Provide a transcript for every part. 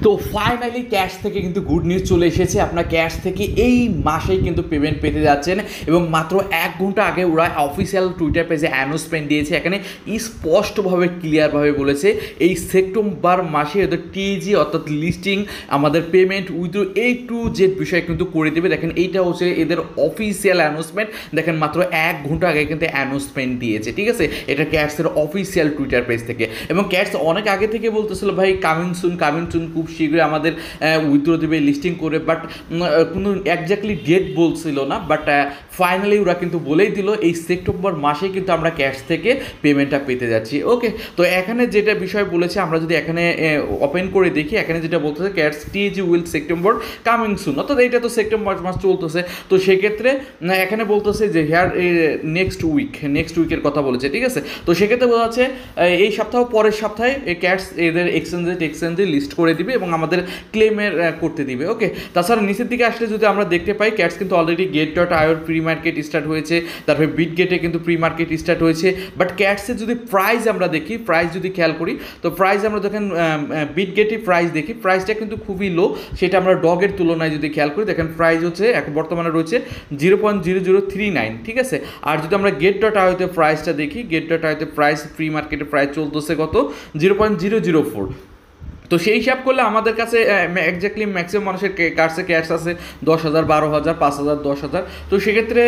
তো finally cash থেকে কিন্তু গুড নিউজ চলে এসেছে। আপনার ক্যাশ থেকে এই মাসেই কিন্তু পেমেন্ট পেতে যাচ্ছেন এবং মাত্র 1 ঘন্টা আগে ওরা অফিসিয়াল টুইটার পেজে অ্যানাউন্সমেন্ট দিয়েছে। এখানে স্পষ্টভাবে ক্লিয়ারভাবে বলেছে এই সেপ্টেম্বর মাসে এদের টিজি অর্থাৎ লিস্টিং আমাদের পেমেন্ট উইথড্র এই টু জেড বিষয় কিন্তু করে দেবে। দেখেন এইটা হচ্ছে এদের অফিসিয়াল অ্যানাউন্সমেন্ট। দেখেন মাত্র 1 ঘন্টা আগে কিন্তু অ্যানাউন্সমেন্ট দিয়েছে, ঠিক আছে, এটা ক্যাশের অফিসিয়াল টুইটার পেজ থেকে। এবং ক্যাশ অনেক আগে থেকে বলতেছিল ভাই কামিং সুন খুব শীঘ্রই আমাদের উইথড্র দেবে লিস্টিং করে, বাট কোনো একজাক্টলি ডেট বলছিল না। বাট ফাইনালি ওরা কিন্তু বলেই দিল এই সেপ্টেম্বর মাসে কিন্তু আমরা ক্যাশ থেকে পেমেন্টটা পেতে যাচ্ছি। ওকে, তো এখানে যেটা বিষয় বলেছে আমরা যদি এখানে ওপেন করে দেখি, এখানে যেটা বলতেছে cash টিজি will September coming soon, অর্থাৎ এইটা তো সেপ্টেম্বর মাস চলতেছে। তো সেক্ষেত্রে এখানে বলতেছে যে হেয়ার নেক্সট উইকের কথা বলেছে, ঠিক আছে। তো সেক্ষেত্রে বোঝা যাচ্ছে এই সপ্তাহ পরের সপ্তাহে ক্যাশ এদের এক্সচেঞ্জে লিস্ট করে দিবে এবং আমাদের ক্লেমের করতে দিবে। ওকে, তাছাড়া নিচের দিকে আসলে যদি আমরা দেখতে পাই ক্যাশ কিন্তু already Gate.io pre market start হয়েছে, তারপরে বিটগেটে কিন্তু প্রি মার্কেট স্টার্ট হয়েছে। বাট ক্যাশের যদি প্রাইস আমরা দেখি, প্রাইস যদি খেয়াল করি, তো প্রাইস আমরা দেখেন বিটগেটে প্রাইস দেখি, প্রাইসটা কিন্তু খুবই লো। সেটা আমরা ডগের তুলনায় যদি খেয়াল করি, দেখেন প্রাইস হচ্ছে এখন বর্তমানে রয়েছে 0.0039, ঠিক আছে। আর যদি আমরা Gate.ioতে প্রাইসটা দেখি, Gate.ioতে প্রাইস প্রি মার্কেটে প্রাইস চলতেছে কত 0.004। তো সেই হিসাব করলে আমাদের কাছে একজাক্টলি ম্যাক্সিমাম মানুষের কাছে ক্যাশ আছে 10,000, 12,000, 5,000, 10,000। তো সেক্ষেত্রে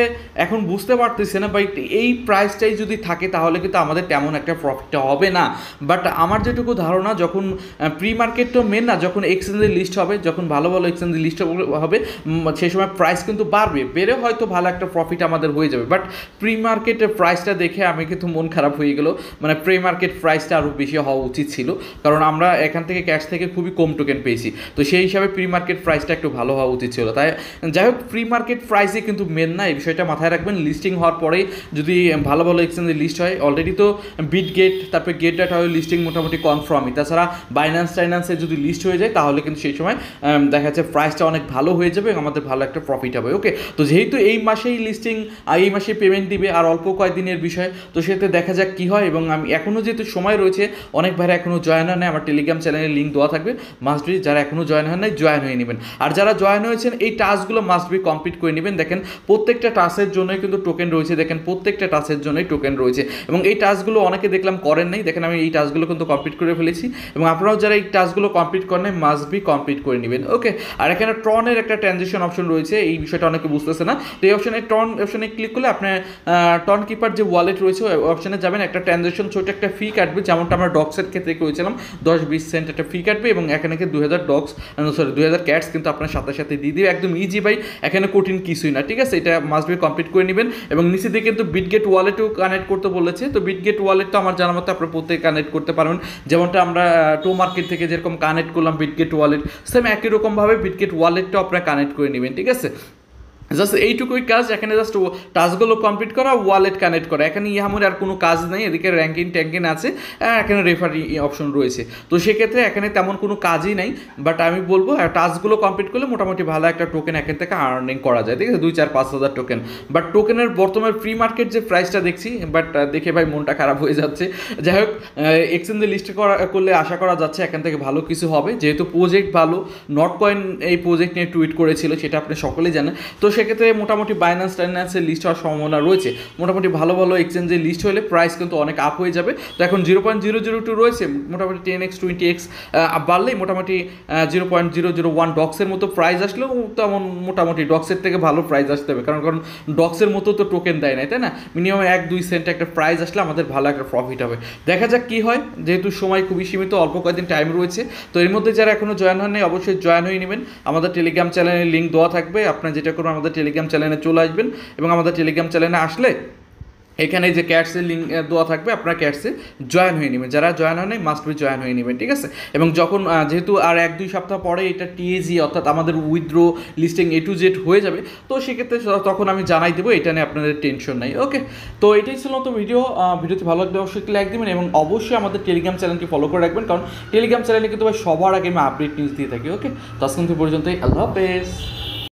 এখন বুঝতে পারতেছে না ভাই এই প্রাইসটাই যদি থাকে তাহলে কিন্তু আমাদের তেমন একটা প্রফিটটা হবে না। বাট আমার যেটুকু ধারণা যখন প্রি মার্কেট তো মেন না, যখন এক্সচেঞ্জের লিস্ট হবে, যখন ভালো ভালো এক্সচেঞ্জের লিস্ট হবে সেই সময় প্রাইস কিন্তু বেড়ে হয়তো ভালো একটা প্রফিট আমাদের হয়ে যাবে। বাট প্রি মার্কেটের প্রাইসটা দেখে আমি কিন্তু মন খারাপ হয়ে গেল। মানে প্রি মার্কেট প্রাইসটা আরও বেশি হওয়া উচিত ছিল, কারণ আমরা এখান থেকে ক্যাশ থেকে খুবই কম টোকেন পেয়েছি। তো সেই হিসাবে প্রি মার্কেট প্রাইসটা একটু ভালো হওয়া উচিত ছিল। তাই যাই হোক, প্রি মার্কেট প্রাইসে কিন্তু মেন না, এই বিষয়টা মাথায় রাখবেন। লিস্টিং হওয়ার পরেই যদি ভালো ভালো এক্সচেঞ্জে লিস্ট হয়, অলরেডি তো বিটগেট তারপরে Gate.io লিস্টিং মোটামুটি কনফার্মই। তাছাড়া টাইন্যান্সে যদি লিস্ট হয়ে যায় তাহলে কিন্তু সেই সময় দেখা যাচ্ছে প্রাইসটা অনেক ভালো হয়ে যাবে এবং আমাদের ভালো একটা প্রফিট হবে। ওকে, তো যেহেতু এই মাসেই লিস্টিং এই মাসেই পেমেন্ট দিবে আর অল্প কয়েকদিনের বিষয়, তো সেটা দেখা যাক কী হয়। এবং আমি এখনও যেহেতু সময় রয়েছে, অনেক ভাইরা এখনও জয়েন হয় না, আমার টেলিগ্রাম চ্যানেলের লিঙ্ক দেওয়া থাকবে, মাস্ট বি যারা এখনও জয়েন হয় নাই জয়েন হয়ে নেবেন। আর যারা জয়েন হয়েছেন এই টাস্কগুলো মাস্ট বি কমপ্লিট করে নেবেন। দেখেন প্রত্যেকটা টাস্কের জন্যই কিন্তু টোকেন রয়েছে, দেখেন প্রত্যেকটা টাস্কের জন্যই টোকেন রয়েছে। এবং এই টাস্কগুলো অনেকে দেখলাম করেন নাই, দেখেন আমি এই টাস্কগুলো কিন্তু কমপ্লিট করে ফেলেছি এবং আপনারাও যারা এই টাস্কগুলো কমপ্লিট করেন নাই মাস্ট বি কমপ্লিট করে নেবেন। ওকে, আর এখানে ট্রনের একটা ট্রানজেকশন অপশন রয়েছে, এই বিষয়টা অনেকে বুঝতেছে না। তো এই অপশনে ক্লিক করলে আপনার টন কিপার যে ওয়ালেট রয়েছে ওই অপশনে যাবেন, একটা ট্রানজেকশন ছোট একটা ফি কাটবে, যেমনটা আমরা ডক্সের ক্ষেত্রে করেছিলাম 10-20 সেন্ট একটা ফি কাটবে এবং এখানে 2000 ক্যাটস কিন্তু আপনার সাথে সাথে দিয়ে দিবে। একদম ইজি ভাই, এখানে কঠিন কিছুই না, ঠিক আছে। এটা মাস্ট বি কমপ্লিট করে নেবেন। এবং নিচে দিয়ে কিন্তু বিটগেট ওয়ালেটও কানেক্ট করতে বলেছে। তো বিটগেট ওয়ালেট তো আমার জানার মতো আপনারা প্রত্যেকে কানেক্ট করতে পারবেন, যেমনটা আমরা টো মার্কেট থেকে যেরকম কানেক্ট করলাম বিটগেট ওয়ালেট, সেম একই রকমভাবে বিটগেট ওয়ালেটটাও আপনারা কানেক্ট করে নেবেন, ঠিক আছে। জাস্ট এইটুকুই কাজ, এখানে জাস্ট টাস্কগুলো কমপ্লিট করা, ওয়ালেট কানেক্ট করা, এখানে ইয়ামার আর কোনো কাজ নেই। এদিকে ট্যাঙ্কিং আছে, এখানে রেফারি অপশন রয়েছে। তো সেক্ষেত্রে এখানে তেমন কোনো কাজই নাই। বাট আমি বলবো টাস্কগুলো কমপ্লিট করলে মোটামুটি ভালো একটা টোকেন এখান থেকে আর্নিং করা যায়, ঠিক আছে, 2-4-5 হাজার টোকেন। বাট টোকেনের বর্তমানে প্রি মার্কেট যে প্রাইসটা দেখছি, বাট দেখে ভাই মনটা খারাপ হয়ে যাচ্ছে। যাই হোক, এক্সচেঞ্জে লিস্ট করলে আশা করা যাচ্ছে এখান থেকে ভালো কিছু হবে, যেহেতু প্রজেক্ট ভালো। নট কয়েন এই প্রজেক্ট নিয়ে টুইট করেছিল, সেটা আপনি সকলেই জানেন। তো সেক্ষেত্রে মোটামুটি টাইন্যান্সের লিস্ট হওয়ার সম্ভাবনা রয়েছে। মোটামুটি ভালো ভালো এক্সচেঞ্জে লিস্ট হলে প্রাইস কিন্তু অনেক আপ হয়ে যাবে। তো এখন 0.002 রয়েছে, মোটামুটি 10x 20x বাড়লেই মোটামুটি 0.001 ডক্সের মতো প্রাইস আসলেও তেমন মোটামুটি ডক্সের থেকে ভালো প্রাইস আসতে হবে, কারণ ডক্সের মতো তো টোকেন দেয় না, তাই না। মিনিমাম 1-2 সেন্ট একটা প্রাইস আসলে আমাদের ভালো একটা প্রফিট হবে। দেখা যাক কী হয়, যেহেতু সময় খুবই সীমিত, অল্প কয়েকদিন টাইম রয়েছে। তো এর মধ্যে যারা এখনও জয়েন হন নাই অবশ্যই জয়েন হয়ে নেবেন। আমাদের টেলিগ্রাম চ্যানেলের লিঙ্ক দেওয়া থাকবে, আপনার যেটা করবেন আমাদের টেলিগ্রাম চ্যানেলে চলে আসবেন এবং আমাদের টেলিগ্রাম চ্যানেলে আসলে এখানে যে ক্যাটসের লিঙ্ক দেওয়া থাকবে, আপনারা ক্যাটসে জয়েন হয়ে নেবেন। যারা জয়েন হয় নাই মাস্ট বি জয়েন হয়ে নেবেন, ঠিক আছে। এবং যখন যেহেতু আর 1-2 সপ্তাহ পরে এটা টিএজি অর্থাৎ আমাদের withdraw listing A to Z হয়ে যাবে, তো সেক্ষেত্রে তখন আমি জানাই দেবো, এটা নিয়ে আপনাদের টেনশন নাই। ওকে, তো এটাই ছিল তো ভিডিওটি ভালো লাগলে অবশ্যই লাইক দেবেন এবং অবশ্যই আমাদের টেলিগ্রাম চ্যানেলটি ফলো করে রাখবেন, কারণ টেলিগ্রাম চ্যানেলে কিন্তু সবার আগে আমি আপডেট নিউজ দিয়ে থাকি। ওকে, তো আজকে পর্যন্তই, আল্লাহ হাফেজ।